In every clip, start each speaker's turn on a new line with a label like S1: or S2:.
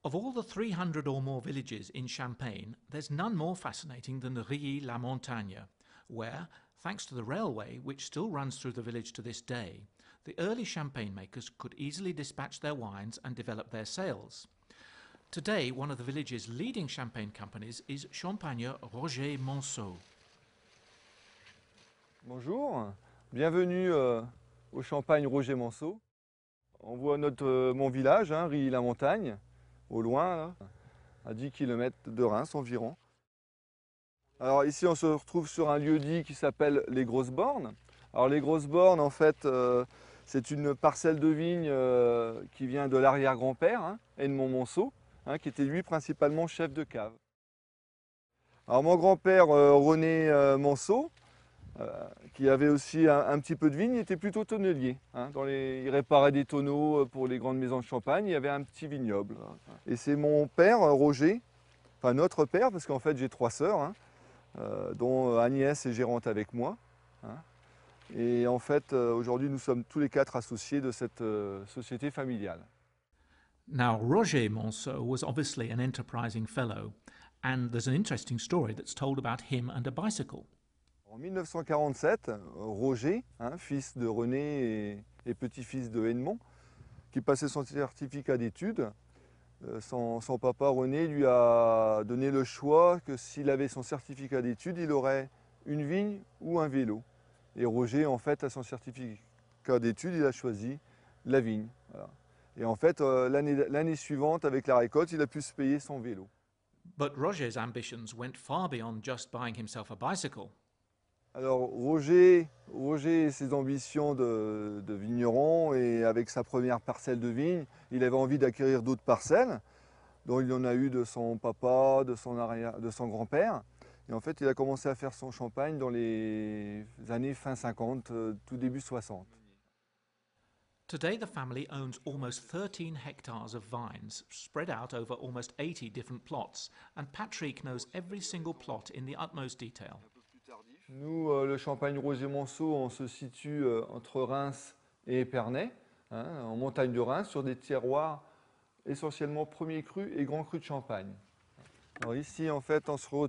S1: Of all the 300 or more villages in Champagne, there's none more fascinating than Rilly-la-Montagne, where, thanks to the railway, which still runs through the village to this day, the early champagne makers could easily dispatch their wines and develop their sales. Today, one of the village's leading champagne companies is Champagne Roger Monceau.
S2: Bonjour, bienvenue au Champagne Roger Monceau. On voit mon village, Rilly-la-Montagne, au loin, là, à 10 km de Reims environ. Alors ici on se retrouve sur un lieu-dit qui s'appelle les Grosses Bornes. Alors les Grosses Bornes, en fait, c'est une parcelle de vigne qui vient de l'arrière-grand-père, Edmond Monceau, qui était lui principalement chef de cave. Alors mon grand-père René Monceau, qui avait aussi un petit peu de vigne, était plutôt tonnelier. Il réparait des tonneaux pour les grandes maisons de champagne, il y avait un petit vignoble. Et c'est mon père, Roger, enfin notre père, parce qu'en fait j'ai 3 sœurs, dont Agnès est gérante avec moi. Et en fait, aujourd'hui, nous sommes tous les 4 associés de cette société familiale.
S1: Now, Roger Monceau was obviously an enterprising fellow, and there's an interesting story that's told about him and a bicycle.
S2: En 1947, Roger, fils de René et petit-fils de Edmond, qui passait son certificat d'études, son papa René lui a donné le choix que s'il avait son certificat d'études, il aurait une vigne ou un vélo. Et Roger, en fait, à son certificat d'études, il a choisi la vigne. Voilà. Et en fait, l'année suivante, avec la récolte, il a pu se payer son vélo.
S1: But Roger's ambitions went far beyond just buying himself a bicycle.
S2: Alors Roger et ses ambitions de vigneron, et avec sa première parcelle de vigne, il avait envie d'acquérir d'autres parcelles, dont il en a eu de son papa, de son grand-père. Et en fait, il a commencé à faire son champagne dans les années fin 50, tout début 60.
S1: Today, the family owns almost 13 hectares of vines, spread out over almost 80 different plots, and Patrick knows every single plot in the utmost detail.
S2: Nous, le Champagne Roger Monceau, on se situe entre Reims et Épernay, en montagne de Reims, sur des terroirs essentiellement premier cru et grand cru de Champagne. Alors ici, en fait, on se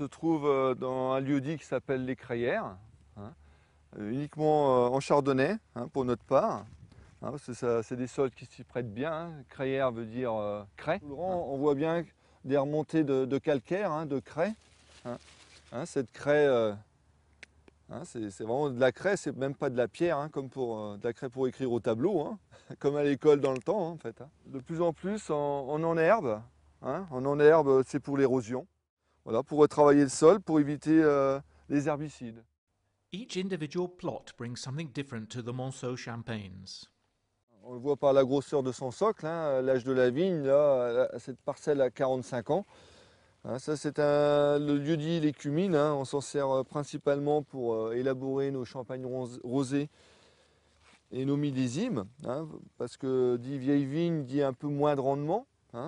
S2: trouve dans un lieu-dit qui s'appelle les Crayères, uniquement en chardonnay, pour notre part. Parce que c'est des sols qui s'y prêtent bien. Crayères veut dire craie. On voit bien des remontées de calcaire, de craie. Cette craie, c'est vraiment de la craie, c'est même pas de la pierre, comme de la craie pour écrire au tableau, comme à l'école dans le temps, en fait. De plus en plus en enherbe. En enherbe, c'est pour l'érosion. Voilà, pour retravailler le sol, pour éviter les herbicides.
S1: Each individual plot brings something different to the Monceau champagnes.
S2: On le voit par la grosseur de son socle, l'âge de la vigne, là, cette parcelle a 45 ans. Ça, c'est le lieu-dit l'écumine. On s'en sert principalement pour élaborer nos champagnes rosés et nos millésimes, parce que dit vieille vigne dit un peu moins de rendement.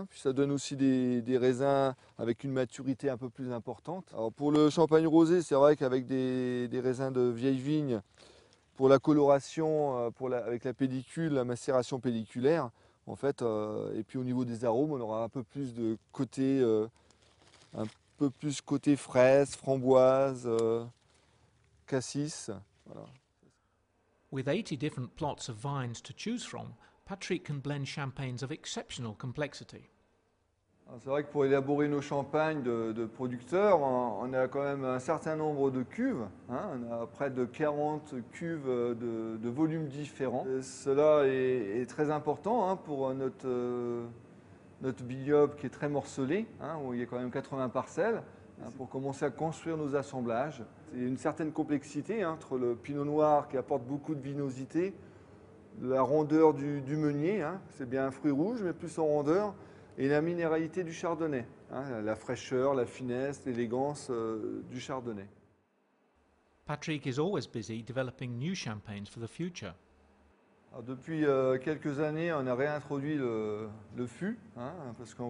S2: Puis ça donne aussi des raisins avec une maturité un peu plus importante. Alors pour le champagne rosé, c'est vrai qu'avec des raisins de vieille vigne, pour la coloration, avec la pellicule, la macération pelliculaire, en fait, et puis au niveau des arômes, on aura un peu plus de côté fraise, framboise, cassis. Voilà.
S1: With 80 different plots of vines to choose from, Patrick can blend champagnes of exceptional complexity.
S2: C'est vrai que pour élaborer nos champagnes de producteurs, on a quand même un certain nombre de cuves. On a près de 40 cuves de volumes différents. Et cela est très important pour notre vignoble qui est très morcelé, où il y a quand même 80 parcelles, pour commencer à construire nos assemblages. Il y a une certaine complexité entre le pinot noir qui apporte beaucoup de vinosité, la rondeur du meunier, c'est bien un fruit rouge mais plus en rondeur, et la minéralité du chardonnay, la fraîcheur, la finesse, l'élégance du chardonnay.
S1: Patrick is always busy developing new champagnes for the future.
S2: Alors depuis quelques années, on a réintroduit le fût, parce que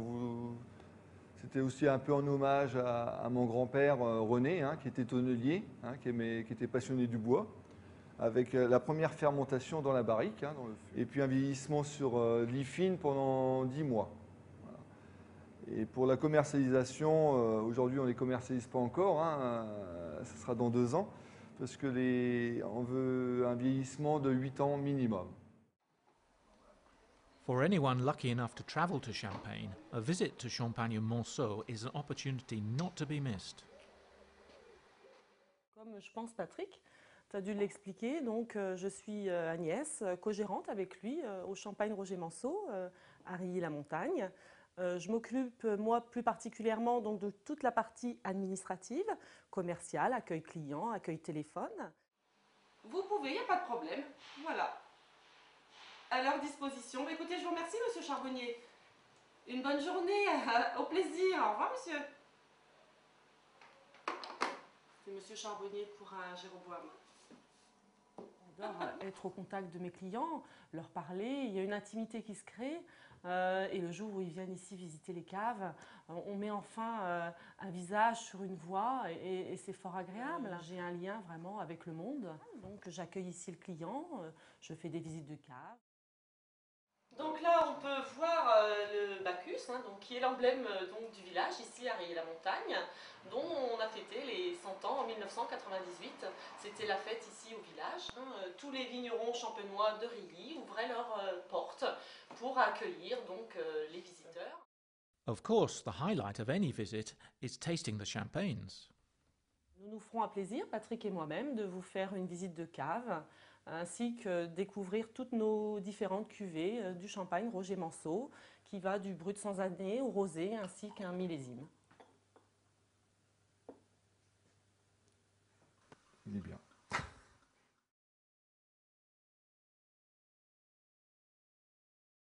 S2: c'était aussi un peu en hommage à mon grand-père René, qui était tonnelier, qui était passionné du bois. avec la première fermentation dans la barrique, hein, et puis un vieillissement sur lie fine pendant 10 mois. Voilà. Et pour la commercialisation, aujourd'hui on ne les commercialise pas encore, hein, ce sera dans 2 ans, parce que on veut un vieillissement de 8 ans minimum.
S1: For anyone lucky enough to travel to Champagne, a visit to Champagne-Monceau is an opportunity not to be missed.
S3: Comme je pense Patrick, tu as dû l'expliquer, donc je suis Agnès, co-gérante avec lui au Champagne Roger Manceau, à Rilly-la-Montagne. Je m'occupe, moi, plus particulièrement donc, de toute la partie administrative, commerciale, accueil client, accueil téléphone.
S4: Vous pouvez, il n'y a pas de problème. Voilà. À leur disposition. Écoutez, je vous remercie, monsieur Charbonnier. Une bonne journée, au plaisir. Au revoir, monsieur. C'est monsieur Charbonnier pour un Jéroboam.
S3: J'adore être au contact de mes clients, leur parler, il y a une intimité qui se crée. Et le jour où ils viennent ici visiter les caves, on met enfin un visage sur une voix et c'est fort agréable. J'ai un lien vraiment avec le monde. Donc j'accueille ici le client, je fais des visites de caves.
S4: Donc là, on peut voir le Bacchus, hein, donc, qui est l'emblème du village, ici à Rilly-la-Montagne, dont on a fêté les 100 ans en 1998. C'était la fête ici au village. Hein. Tous les vignerons champenois de Rilly ouvraient leurs portes pour accueillir donc, les visiteurs.
S1: Of course, the highlight of any visit is tasting the champagnes.
S3: Nous nous ferons un plaisir, Patrick et moi-même, de vous faire une visite de cave, ainsi que découvrir toutes nos différentes cuvées du champagne Roger Manceau, qui va du brut sans année au rosé, ainsi qu'un millésime.
S2: Il est bien.